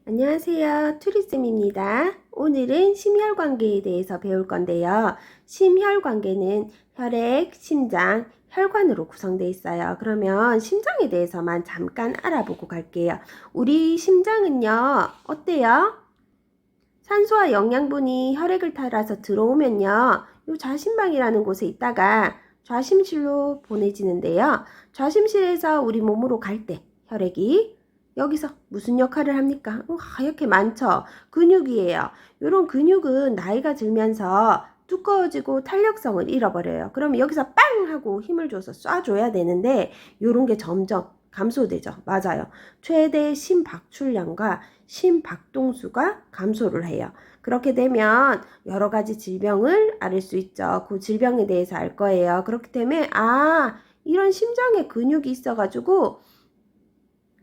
안녕하세요. 투리쌤입니다. 오늘은 심혈관계에 대해서 배울 건데요. 심혈관계는 혈액, 심장, 혈관으로 구성되어 있어요. 그러면 심장에 대해서만 잠깐 알아보고 갈게요. 우리 심장은요, 어때요? 산소와 영양분이 혈액을 따라서 들어오면요, 요 좌심방이라는 곳에 있다가 좌심실로 보내지는데요. 좌심실에서 우리 몸으로 갈 때 혈액이 여기서 무슨 역할을 합니까? 하얗게 많죠. 근육이에요. 이런 근육은 나이가 들면서 두꺼워지고 탄력성을 잃어버려요. 그러면 여기서 빵 하고 힘을 줘서 쏴줘야 되는데 이런 게 점점 감소되죠. 맞아요. 최대 심박출량과 심박동수가 감소를 해요. 그렇게 되면 여러 가지 질병을 앓을 수 있죠. 그 질병에 대해서 알 거예요. 그렇기 때문에 이런 심장에 근육이 있어가지고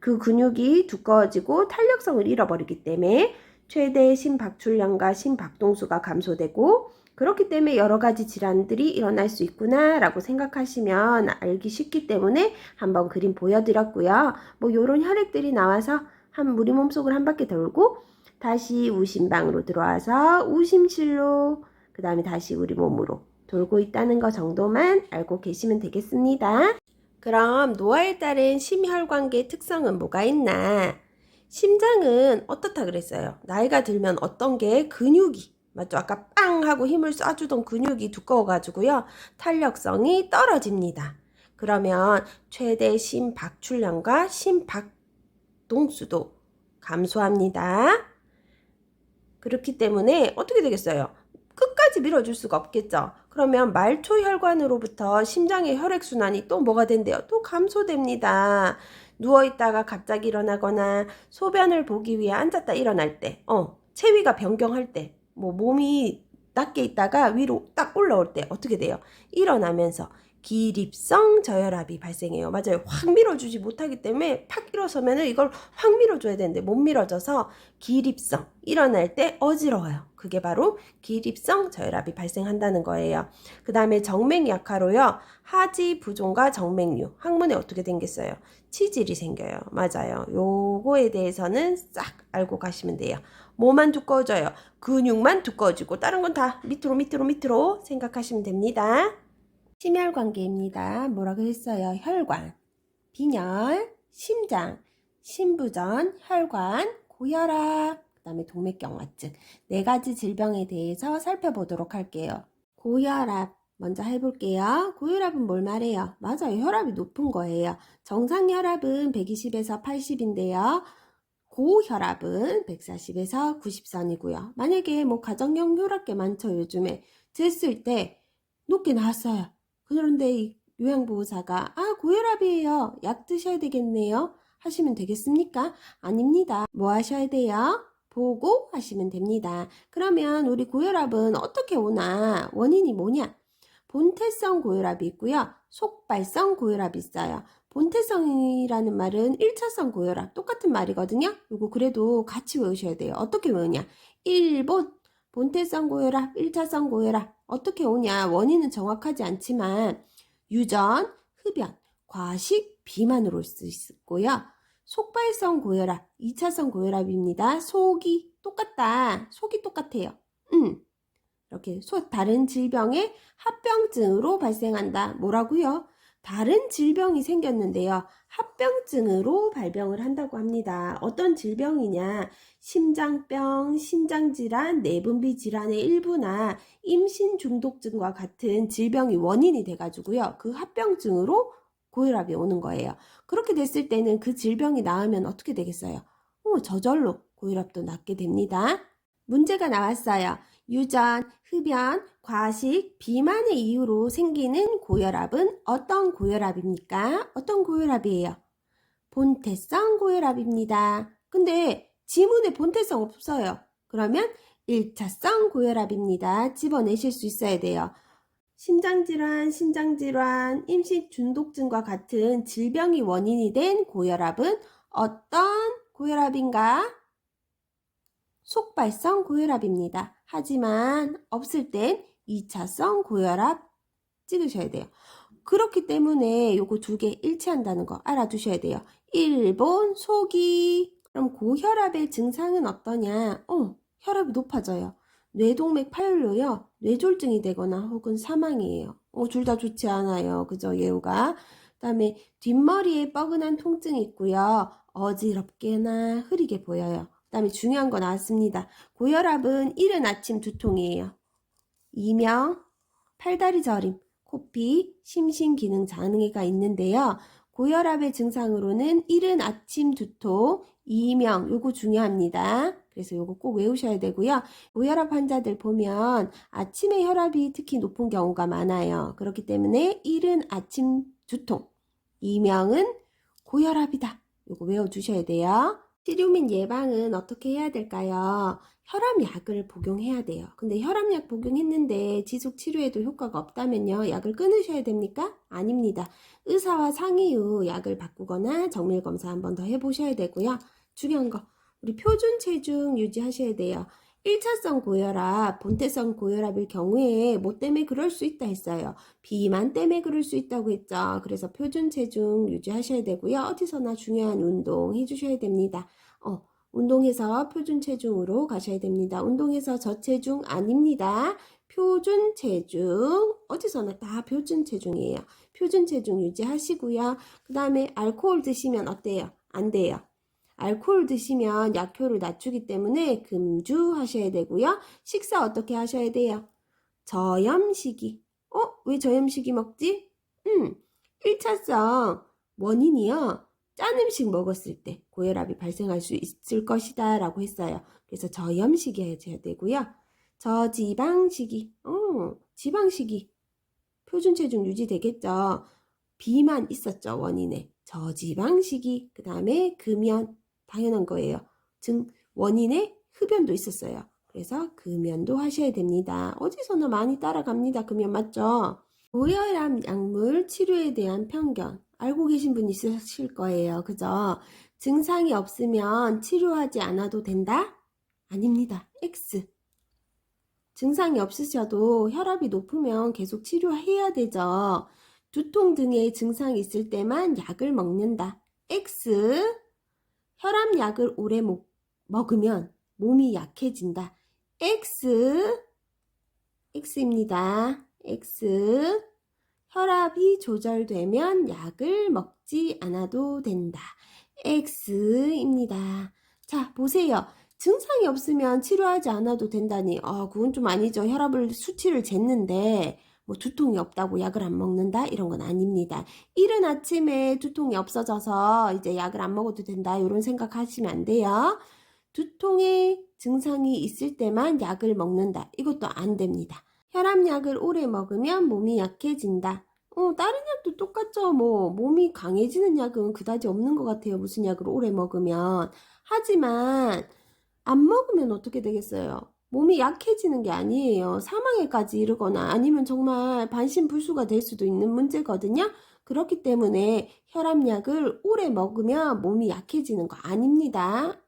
그 근육이 두꺼워지고 탄력성을 잃어버리기 때문에 최대 심박출량과 심박동수가 감소되고 그렇기 때문에 여러 가지 질환들이 일어날 수 있구나 라고 생각하시면 알기 쉽기 때문에 한번 그림 보여드렸고요. 뭐 요런 혈액들이 나와서 우리 몸속을 한 바퀴 돌고 다시 우심방으로 들어와서 우심실로 그 다음에 다시 우리 몸으로 돌고 있다는 거 정도만 알고 계시면 되겠습니다. 그럼 노화에 따른 심혈관계 특성은 뭐가 있나? 심장은 어떻다 그랬어요? 나이가 들면 어떤 게 근육이 맞죠? 아까 빵 하고 힘을 쏴주던 근육이 두꺼워가지고요. 탄력성이 떨어집니다. 그러면 최대 심박출량과 심박동수도 감소합니다. 그렇기 때문에 어떻게 되겠어요? 끝까지 밀어줄 수가 없겠죠. 그러면 말초혈관으로부터 심장의 혈액순환이 또 뭐가 된대요? 또 감소됩니다. 누워있다가 갑자기 일어나거나 소변을 보기 위해 앉았다 일어날 때, 체위가 변경할 때, 뭐 몸이 낮게 있다가 위로 딱 올라올 때 어떻게 돼요? 일어나면서 기립성 저혈압이 발생해요. 맞아요. 확 밀어주지 못하기 때문에 팍 일어서면 이걸 확 밀어줘야 되는데 못 밀어져서 기립성 일어날 때 어지러워요. 그게 바로 기립성 저혈압이 발생한다는 거예요. 그 다음에 정맥 약화로요. 하지 부종과 정맥류 항문에 어떻게 생겼어요? 치질이 생겨요. 맞아요. 요거에 대해서는 싹 알고 가시면 돼요. 뭐만 두꺼워져요? 근육만 두꺼워지고 다른 건 다 밑으로 생각하시면 됩니다. 심혈관계입니다. 뭐라고 했어요? 혈관, 빈혈, 심장, 심부전, 혈관, 고혈압, 그 다음에 동맥경화증 네 가지 질병에 대해서 살펴보도록 할게요. 고혈압 먼저 해볼게요. 고혈압은 뭘 말해요? 맞아요. 혈압이 높은 거예요. 정상 혈압은 120에서 80인데요. 고혈압은 140에서 90선이고요. 만약에 뭐 가정용 혈압계 많죠. 요즘에 쟀을 때 높게 나왔어요. 그런데 이 요양보호사가 고혈압이에요. 약 드셔야 되겠네요. 하시면 되겠습니까? 아닙니다. 뭐 하셔야 돼요? 보고 하시면 됩니다. 그러면 우리 고혈압은 어떻게 오나? 원인이 뭐냐? 본태성 고혈압이 있고요. 속발성 고혈압이 있어요. 본태성이라는 말은 1차성 고혈압 똑같은 말이거든요. 이거 그래도 같이 외우셔야 돼요. 어떻게 외우냐? 1번 본태성 고혈압, 1차성 고혈압 어떻게 오냐? 원인은 정확하지 않지만 유전, 흡연, 과식, 비만으로 올 수 있고요. 속발성 고혈압, 2차성 고혈압입니다. 속이 똑같다. 속이 똑같아요. 이렇게 다른 질병의 합병증으로 발생한다. 뭐라고요? 다른 질병이 생겼는데요. 합병증으로 발병을 한다고 합니다. 어떤 질병이냐? 심장병, 심장질환, 내분비 질환의 일부나 임신 중독증과 같은 질병이 원인이 돼가지고요. 그 합병증으로 고혈압이 오는 거예요. 그렇게 됐을 때는 그 질병이 나으면 어떻게 되겠어요? 저절로 고혈압도 낫게 됩니다. 문제가 나왔어요. 유전, 흡연, 과식, 비만의 이유로 생기는 고혈압은 어떤 고혈압입니까? 어떤 고혈압이에요? 본태성 고혈압입니다. 근데 지문에 본태성 없어요. 그러면 1차성 고혈압입니다. 집어내실 수 있어야 돼요. 심장질환, 신장질환, 임신중독증과 같은 질병이 원인이 된 고혈압은 어떤 고혈압인가? 속발성 고혈압입니다. 하지만 없을 땐 2차성 고혈압 찍으셔야 돼요. 그렇기 때문에 요거 두 개 일치한다는 거 알아두셔야 돼요. 일본 속이 그럼 고혈압의 증상은 어떠냐? 혈압이 높아져요. 뇌동맥 파열로요. 뇌졸중이 되거나 혹은 사망이에요. 둘 다 좋지 않아요. 그죠? 예후가. 그다음에 뒷머리에 뻐근한 통증이 있고요. 어지럽게나 흐리게 보여요. 그다음에 중요한 거 나왔습니다. 고혈압은 이른 아침 두통이에요. 이명, 팔다리 저림, 코피, 심신기능 장애가 있는데요. 고혈압의 증상으로는 이른 아침 두통, 이명, 요거 중요합니다. 그래서 요거 꼭 외우셔야 되고요. 고혈압 환자들 보면 아침에 혈압이 특히 높은 경우가 많아요. 그렇기 때문에 이른 아침 두통, 이명은 고혈압이다. 요거 외워주셔야 돼요. 치료 및 예방은 어떻게 해야 될까요? 혈압약을 복용해야 돼요. 근데 혈압약 복용했는데 지속 치료에도 효과가 없다면요. 약을 끊으셔야 됩니까? 아닙니다. 의사와 상의 후 약을 바꾸거나 정밀 검사 한 번 더 해보셔야 되고요. 중요한 거, 우리 표준 체중 유지하셔야 돼요. 1차성 고혈압, 본태성 고혈압일 경우에 뭐 때문에 그럴 수 있다 했어요. 비만 때문에 그럴 수 있다고 했죠. 그래서 표준 체중 유지하셔야 되고요. 어디서나 중요한 운동 해주셔야 됩니다. 운동해서 표준 체중으로 가셔야 됩니다. 운동해서 저체중 아닙니다. 표준 체중, 어디서나 다 표준 체중이에요. 표준 체중 유지하시고요. 그 다음에 알코올 드시면 어때요? 안 돼요. 알코올 드시면 약효를 낮추기 때문에 금주하셔야 되고요. 식사 어떻게 하셔야 돼요? 저염식이. 왜 저염식이 먹지? 1차성 원인이요. 짠 음식 먹었을 때 고혈압이 발생할 수 있을 것이다 라고 했어요. 그래서 저염식이 해줘야 되고요. 저지방식이. 지방식이. 표준 체중 유지되겠죠. 비만 있었죠. 원인에. 저지방식이. 그 다음에 금연. 당연한 거예요. 원인에 흡연도 있었어요. 그래서 금연도 하셔야 됩니다. 어디서나 많이 따라갑니다. 금연 맞죠? 고혈압 약물 치료에 대한 편견 알고 계신 분 있으실 거예요. 그죠? 증상이 없으면 치료하지 않아도 된다? 아닙니다. X. 증상이 없으셔도 혈압이 높으면 계속 치료해야 되죠. 두통 등의 증상이 있을 때만 약을 먹는다. X. 혈압약을 오래 먹으면 몸이 약해진다. X. X입니다. X. 혈압이 조절되면 약을 먹지 않아도 된다. X입니다. 자, 보세요. 증상이 없으면 치료하지 않아도 된다니. 그건 좀 아니죠. 수치를 쟀는데 뭐 두통이 없다고 약을 안 먹는다? 이런 건 아닙니다. 이른 아침에 두통이 없어져서 이제 약을 안 먹어도 된다. 이런 생각하시면 안 돼요. 두통의 증상이 있을 때만 약을 먹는다. 이것도 안 됩니다. 혈압약을 오래 먹으면 몸이 약해진다. 다른 약도 똑같죠. 뭐 몸이 강해지는 약은 그다지 없는 것 같아요. 무슨 약을 오래 먹으면. 하지만 안 먹으면 어떻게 되겠어요? 몸이 약해지는 게 아니에요. 사망에까지 이르거나 아니면 정말 반신불수가 될 수도 있는 문제거든요. 그렇기 때문에 혈압약을 오래 먹으면 몸이 약해지는 거 아닙니다.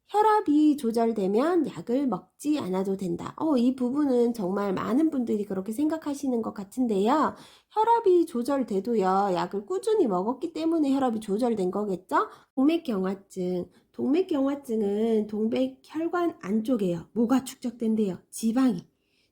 혈압이 조절되면 약을 먹지 않아도 된다. 이 부분은 정말 많은 분들이 그렇게 생각하시는 것 같은데요. 혈압이 조절돼도요, 약을 꾸준히 먹었기 때문에 혈압이 조절된 거겠죠? 동맥경화증. 동맥경화증은 동맥혈관 안쪽에요. 뭐가 축적된대요? 지방이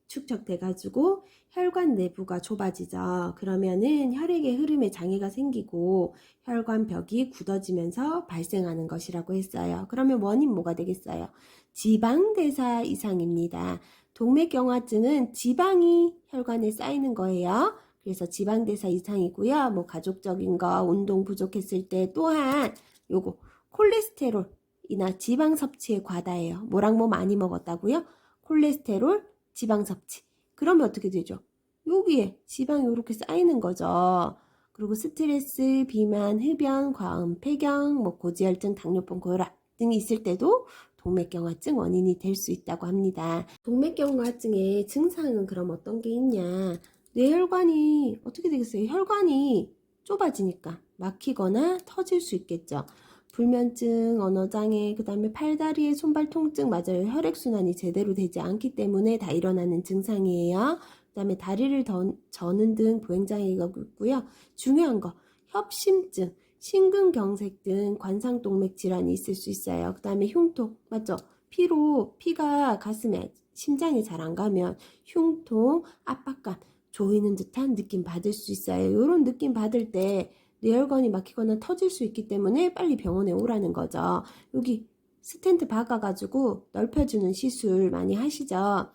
축적돼가지고 혈관 내부가 좁아지죠. 그러면은 혈액의 흐름에 장애가 생기고 혈관벽이 굳어지면서 발생하는 것이라고 했어요. 그러면 원인 뭐가 되겠어요? 지방대사 이상입니다. 동맥경화증은 지방이 혈관에 쌓이는 거예요. 그래서 지방대사 이상이고요. 뭐 가족적인 거, 운동 부족했을 때 또한 요거 콜레스테롤이나 지방 섭취의 과다예요. 뭐랑 뭐 많이 먹었다고요? 콜레스테롤, 지방 섭취. 그러면 어떻게 되죠? 여기에 지방이 이렇게 쌓이는 거죠. 그리고 스트레스, 비만, 흡연, 과음, 폐경, 뭐 고지혈증, 당뇨병, 고혈압 등이 있을 때도 동맥경화증 원인이 될 수 있다고 합니다. 동맥경화증의 증상은 그럼 어떤 게 있냐? 뇌혈관이 어떻게 되겠어요? 혈관이 좁아지니까 막히거나 터질 수 있겠죠. 불면증, 언어장애, 그 다음에 팔다리의 손발 통증, 맞아요. 혈액순환이 제대로 되지 않기 때문에 다 일어나는 증상이에요. 그 다음에 다리를 저는 등 보행장애가 있고요. 중요한 거, 협심증. 심근경색 등 관상동맥 질환이 있을 수 있어요. 그 다음에 흉통, 맞죠? 피가 가슴에, 심장에 잘 안 가면 흉통, 압박감, 조이는 듯한 느낌 받을 수 있어요. 이런 느낌 받을 때 뇌혈관이 막히거나 터질 수 있기 때문에 빨리 병원에 오라는 거죠. 여기 스텐트 박아가지고 넓혀주는 시술 많이 하시죠.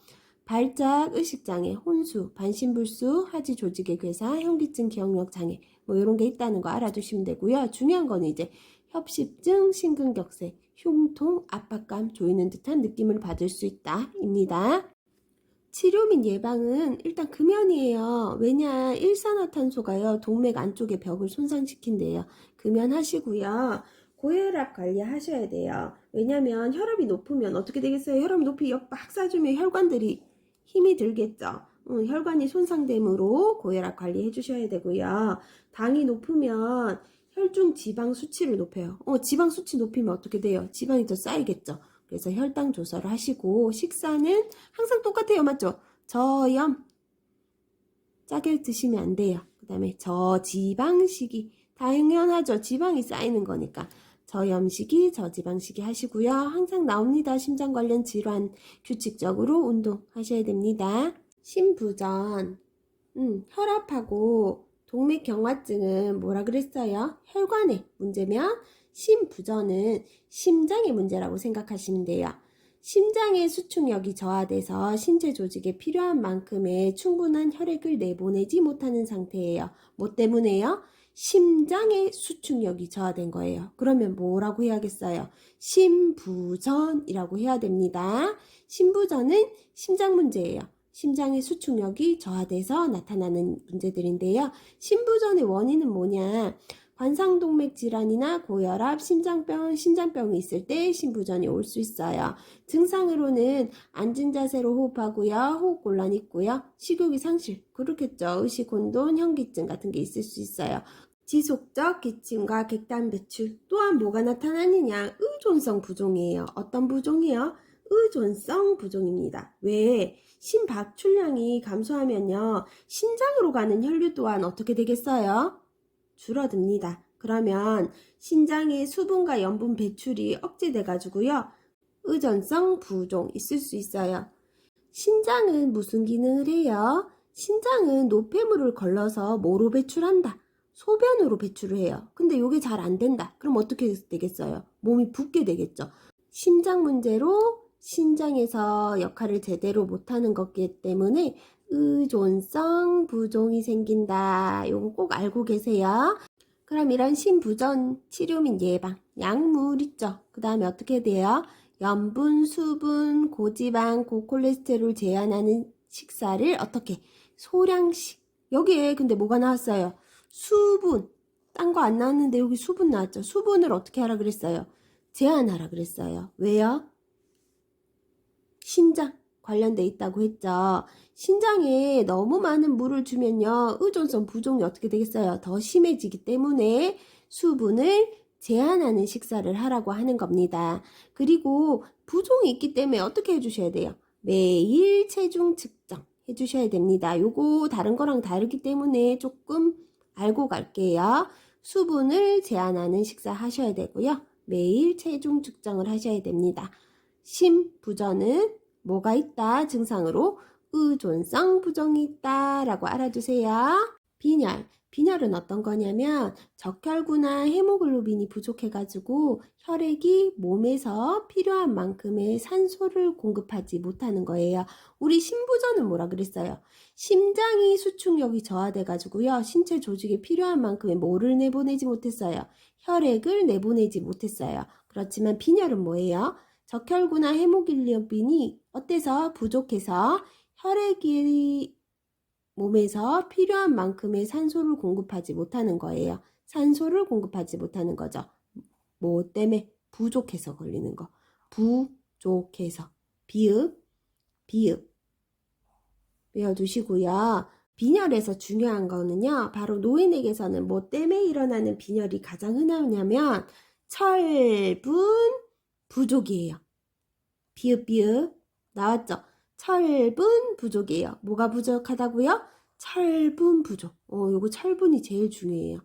발작, 의식장애, 혼수, 반신불수, 하지 조직의 괴사, 현기증, 기억력 장애 뭐 이런 게 있다는 거 알아두시면 되고요. 중요한 거는 이제 협심증, 심근경색, 흉통, 압박감, 조이는 듯한 느낌을 받을 수 있다 입니다. 치료 및 예방은 일단 금연이에요. 왜냐, 일산화탄소가요, 동맥 안쪽의 벽을 손상시킨대요. 금연하시고요. 고혈압 관리하셔야 돼요. 왜냐면 혈압이 높으면 어떻게 되겠어요? 혈압 높이 역 빡 쏴주면 혈관들이 힘이 들겠죠. 혈관이 손상되므로 고혈압 관리해 주셔야 되고요. 당이 높으면 혈중 지방 수치를 높여요. 지방 수치 높이면 어떻게 돼요? 지방이 더 쌓이겠죠. 그래서 혈당 조절을 하시고, 식사는 항상 똑같아요. 맞죠? 저염 짜게 드시면 안 돼요. 그 다음에 저지방식이 당연하죠. 지방이 쌓이는 거니까 저염식이 저지방식이 하시고요. 항상 나옵니다. 심장 관련 질환 규칙적으로 운동하셔야 됩니다. 심부전 혈압하고 동맥경화증은 뭐라 그랬어요? 혈관의 문제면 심부전은 심장의 문제라고 생각하시면 돼요. 심장의 수축력이 저하돼서 신체 조직에 필요한 만큼의 충분한 혈액을 내보내지 못하는 상태예요. 뭐 때문에요? 심장의 수축력이 저하된 거예요. 그러면 뭐라고 해야겠어요? 심부전이라고 해야 됩니다. 심부전은 심장 문제예요. 심장의 수축력이 저하돼서 나타나는 문제들인데요. 심부전의 원인은 뭐냐? 관상동맥 질환이나 고혈압, 심장병이 있을 때 심부전이 올 수 있어요. 증상으로는 앉은 자세로 호흡하고요. 호흡곤란 있고요. 식욕이 상실, 그렇겠죠. 의식 혼돈, 현기증 같은 게 있을 수 있어요. 지속적 기침과 객단 배출. 또한 뭐가 나타나느냐? 의존성 부종이에요. 어떤 부종이요? 의존성 부종입니다. 왜? 심박출량이 감소하면요. 신장으로 가는 혈류 또한 어떻게 되겠어요? 줄어듭니다. 그러면 신장의 수분과 염분 배출이 억제돼 가지고요. 의존성 부종 있을 수 있어요. 신장은 무슨 기능을 해요? 신장은 노폐물을 걸러서 뭐로 배출한다? 소변으로 배출을 해요. 근데 이게 잘 안 된다. 그럼 어떻게 되겠어요? 몸이 붓게 되겠죠. 심장 문제로 신장에서 역할을 제대로 못하는 것이기 때문에 의존성 부종이 생긴다. 이거 꼭 알고 계세요. 그럼 이런 심부전 치료 및 예방, 약물 있죠. 그 다음에 어떻게 돼요? 염분, 수분, 고지방, 고콜레스테롤 제한하는 식사를 어떻게? 소량씩. 여기에 근데 뭐가 나왔어요? 수분. 딴 거 안 나왔는데 여기 수분 나왔죠. 수분을 어떻게 하라 그랬어요? 제한하라 그랬어요. 왜요? 신장 관련돼 있다고 했죠. 신장에 너무 많은 물을 주면요. 의존성 부종이 어떻게 되겠어요? 더 심해지기 때문에 수분을 제한하는 식사를 하라고 하는 겁니다. 그리고 부종이 있기 때문에 어떻게 해주셔야 돼요? 매일 체중 측정 해주셔야 됩니다. 요거 다른 거랑 다르기 때문에 조금 알고 갈게요. 수분을 제한하는 식사 하셔야 되고요. 매일 체중 측정을 하셔야 됩니다. 심부전은 뭐가 있다? 증상으로 의존성 부종이 있다 라고 알아두세요. 빈혈은 어떤 거냐면 적혈구나 헤모글로빈이 부족해가지고 혈액이 몸에서 필요한 만큼의 산소를 공급하지 못하는 거예요. 우리 심부전은 뭐라 그랬어요? 심장이 수축력이 저하돼가지고요. 신체 조직에 필요한 만큼의 뭐를 내보내지 못했어요? 혈액을 내보내지 못했어요. 그렇지만 빈혈은 뭐예요? 적혈구나 헤모글로빈이 어때서 부족해서 혈액이 몸에서 필요한 만큼의 산소를 공급하지 못하는 거예요. 산소를 공급하지 못하는 거죠. 뭐 때문에? 부족해서 걸리는 거. 부족해서. 비읍 외워두시고요. 빈혈에서 중요한 거는요. 바로 노인에게서는 뭐 때문에 일어나는 빈혈이 가장 흔하냐면 철분 부족이에요. 비읍 나왔죠? 철분 부족이에요. 뭐가 부족하다고요? 철분 부족. 요거 철분이 제일 중요해요.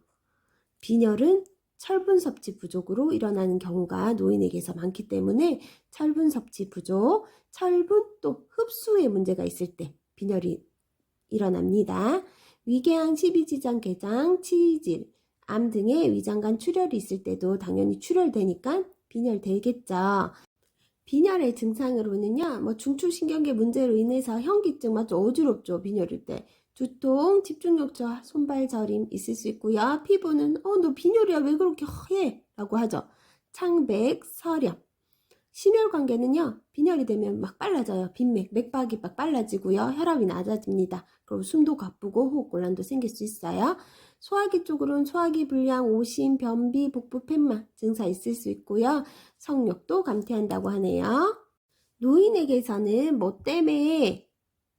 빈혈은 철분 섭취 부족으로 일어나는 경우가 노인에게서 많기 때문에 철분 섭취 부족, 철분 또 흡수에 문제가 있을 때 빈혈이 일어납니다. 위궤양, 십이지장, 궤장, 치질, 암 등의 위장관 출혈이 있을 때도 당연히 출혈되니까 빈혈 되겠죠. 빈혈의 증상으로는요, 뭐 중추신경계 문제로 인해서 현기증 맞죠? 어지럽죠, 빈혈일 때. 두통, 집중력 저하, 손발 저림 있을 수 있고요. 피부는 너 빈혈이야 왜 그렇게 허해? 라고 하죠. 창백, 설염. 심혈관계는요, 빈혈이 되면 막 빨라져요. 빈맥, 맥박이 막 빨라지고요. 혈압이 낮아집니다. 그리고 숨도 가쁘고 호흡곤란도 생길 수 있어요. 소화기 쪽으로는 소화기 불량, 오심, 변비, 복부 폐만 증사 있을 수 있고요. 성욕도 감퇴한다고 하네요. 노인에게서는 뭐 때문에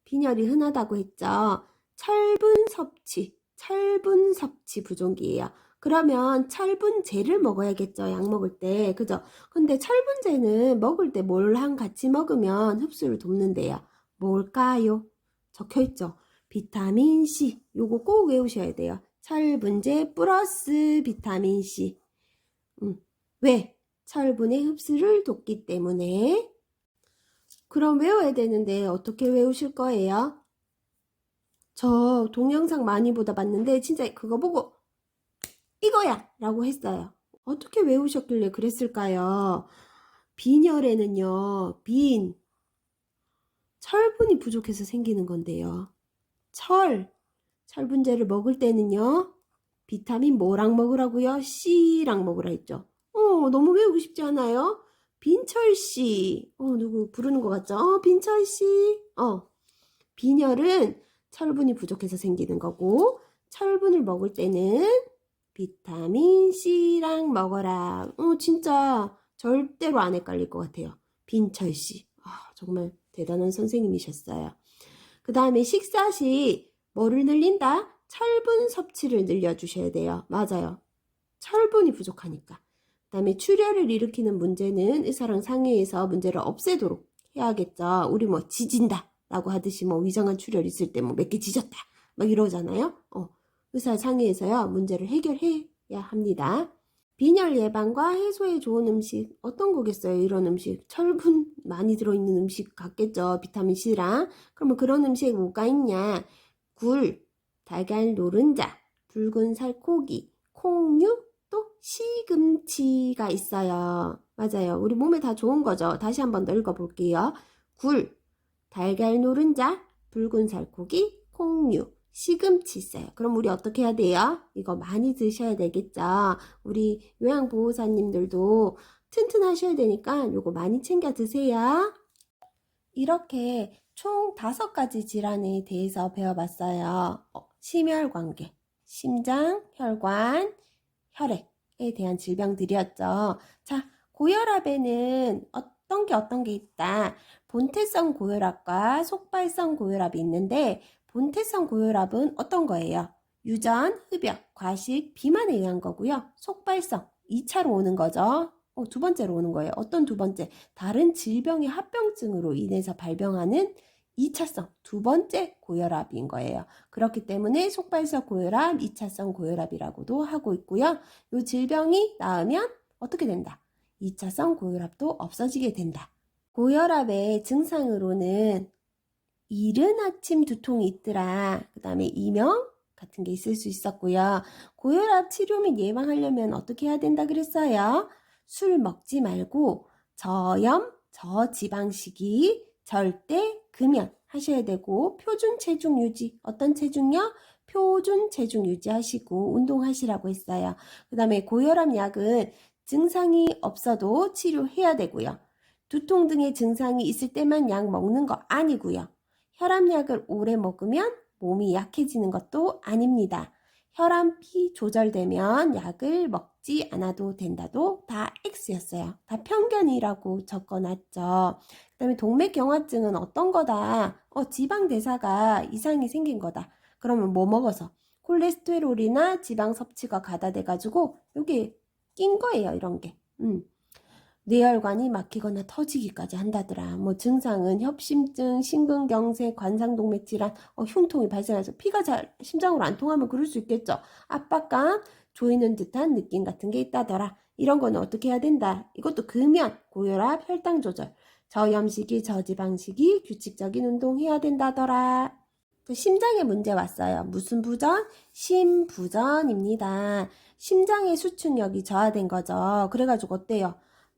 빈혈이 흔하다고 했죠. 철분 섭취 부족이에요. 그러면 철분제를 먹어야겠죠. 약 먹을 때. 그죠? 근데 철분제는 먹을 때 뭘랑 같이 먹으면 흡수를 돕는데요. 뭘까요? 적혀있죠. 비타민C. 요거 꼭 외우셔야 돼요. 철분제 플러스 비타민C. 왜? 철분의 흡수를 돕기 때문에. 그럼 외워야 되는데 어떻게 외우실 거예요? 저 동영상 많이 보다 봤는데 진짜 그거 보고 이거야! 라고 했어요. 어떻게 외우셨길래 그랬을까요? 빈혈에는요, 철분이 부족해서 생기는 건데요. 철분제를 먹을 때는요, 비타민 뭐랑 먹으라고요? C랑 먹으라 했죠. 너무 외우고 싶지 않아요? 빈철씨. 누구 부르는 것 같죠? 빈철씨. 빈혈은 철분이 부족해서 생기는 거고, 철분을 먹을 때는 비타민 C랑 먹어라. 진짜 절대로 안 헷갈릴 것 같아요. 빈철씨. 정말 대단한 선생님이셨어요. 그 다음에 식사 시 뭐를 늘린다? 철분 섭취를 늘려주셔야 돼요. 맞아요. 철분이 부족하니까. 그 다음에 출혈을 일으키는 문제는 의사랑 상의해서 문제를 없애도록 해야겠죠. 우리 뭐 지진다 라고 하듯이 뭐 위장관 출혈 있을 때 뭐 몇 개 지졌다 막 이러잖아요. 의사 상의해서요 문제를 해결해야 합니다. 빈혈 예방과 해소에 좋은 음식 어떤 거겠어요? 이런 음식 철분 많이 들어있는 음식 같겠죠. 비타민 C랑. 그러면 그런 음식 뭐가 있냐? 굴, 달걀 노른자, 붉은 살코기, 콩류, 또 시금치가 있어요. 맞아요. 우리 몸에 다 좋은 거죠. 다시 한번 더 읽어볼게요. 굴, 달걀 노른자, 붉은 살코기, 콩류, 시금치 있어요. 그럼 우리 어떻게 해야 돼요? 이거 많이 드셔야 되겠죠. 우리 요양보호사님들도 튼튼하셔야 되니까 요거 많이 챙겨 드세요. 이렇게 총 5가지 질환에 대해서 배워봤어요. 심혈관계, 심장, 혈관, 혈액에 대한 질병들이었죠. 자, 고혈압에는 어떤 게 있다. 본태성 고혈압과 속발성 고혈압이 있는데 본태성 고혈압은 어떤 거예요? 유전, 흡연, 과식, 비만에 의한 거고요. 속발성, 2차로 오는 거죠. 두 번째로 오는 거예요. 어떤 두 번째? 다른 질병의 합병증으로 인해서 발병하는 2차성, 두 번째 고혈압인 거예요. 그렇기 때문에 속발성 고혈압, 2차성 고혈압이라고도 하고 있고요. 이 질병이 나으면 어떻게 된다? 2차성 고혈압도 없어지게 된다. 고혈압의 증상으로는 이른 아침 두통이 있더라. 그 다음에 이명 같은 게 있을 수 있었고요. 고혈압 치료 및 예방하려면 어떻게 해야 된다 그랬어요? 술 먹지 말고 저염, 저지방식이, 절대 금연 하셔야 되고 표준 체중 유지. 어떤 체중요? 표준 체중 유지하시고 운동하시라고 했어요. 그 다음에 고혈압 약은 증상이 없어도 치료해야 되고요. 두통 등의 증상이 있을 때만 약 먹는 거 아니고요. 혈압약을 오래 먹으면 몸이 약해지는 것도 아닙니다. 혈압이 조절되면 약을 먹지 않아도 된다도 다 X였어요. 다 편견이라고 적어놨죠. 그 다음에 동맥경화증은 어떤 거다? 지방대사가 이상이 생긴 거다. 그러면 뭐 먹어서? 콜레스테롤이나 지방 섭취가 가다돼가지고 여기 낀 거예요. 이런 게. 뇌혈관이 막히거나 터지기까지 한다더라. 뭐 증상은 협심증, 심근경색, 관상동맥 질환, 흉통이 발생해서 피가 잘 심장으로 안 통하면 그럴 수 있겠죠. 압박감, 조이는 듯한 느낌 같은 게 있다더라. 이런 거는 어떻게 해야 된다? 이것도 금연, 고혈압, 혈당 조절, 저염식이, 저지방식이, 규칙적인 운동해야 된다더라. 심장에 문제 왔어요. 무슨 부전? 심부전입니다. 심장의 수축력이 저하된 거죠. 그래가지고 어때요?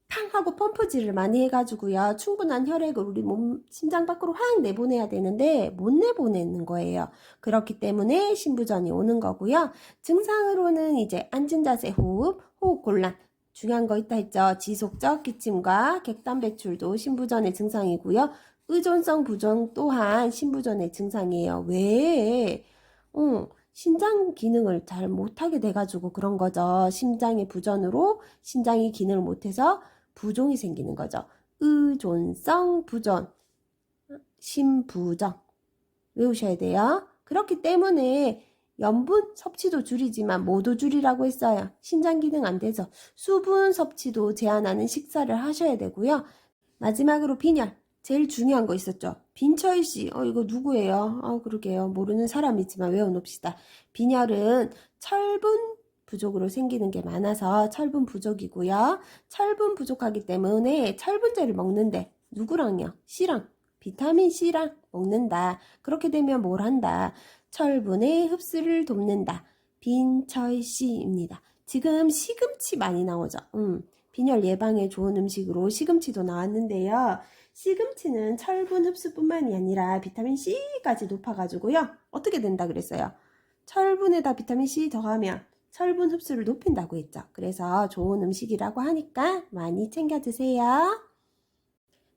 팡 하고 펌프질을 많이 해가지고요. 충분한 혈액을 우리 몸 심장 밖으로 확 내보내야 되는데 못 내보내는 거예요. 그렇기 때문에 심부전이 오는 거고요. 증상으로는 이제 앉은 자세 호흡, 호흡 곤란. 중요한 거 있다 했죠. 지속적 기침과 객단 배출도 심부전의 증상이고요. 의존성 부종 또한 심부전의 증상이에요. 왜? 신장 기능을 잘 못하게 돼가지고 그런 거죠. 심장의 부전으로 심장이 기능을 못해서 부종이 생기는 거죠. 의존성 부전, 심부전 외우셔야 돼요. 그렇기 때문에 염분 섭취도 줄이지만 뭐도 줄이라고 했어요. 신장 기능 안 돼서 수분 섭취도 제한하는 식사를 하셔야 되고요. 마지막으로 빈혈. 제일 중요한 거 있었죠. 빈철 씨, 이거 누구예요? 그러게요. 모르는 사람이지만 외워놓읍시다. 빈혈은 철분 부족으로 생기는 게 많아서 철분 부족이고요. 철분 부족하기 때문에 철분제를 먹는데 누구랑요? C랑 비타민 C랑 먹는다. 그렇게 되면 뭘 한다? 철분의 흡수를 돕는다. 빈철씨입니다. 지금 시금치 많이 나오죠. 빈혈 예방에 좋은 음식으로 시금치도 나왔는데요. 시금치는 철분 흡수뿐만이 아니라 비타민 C까지 높아가지고요. 어떻게 된다 그랬어요? 철분에다 비타민 C 더하면 철분 흡수를 높인다고 했죠. 그래서 좋은 음식이라고 하니까 많이 챙겨 드세요.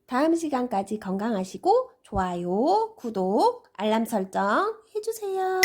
다음 시간까지 건강하시고 좋아요, 구독, 알람 설정 해주세요.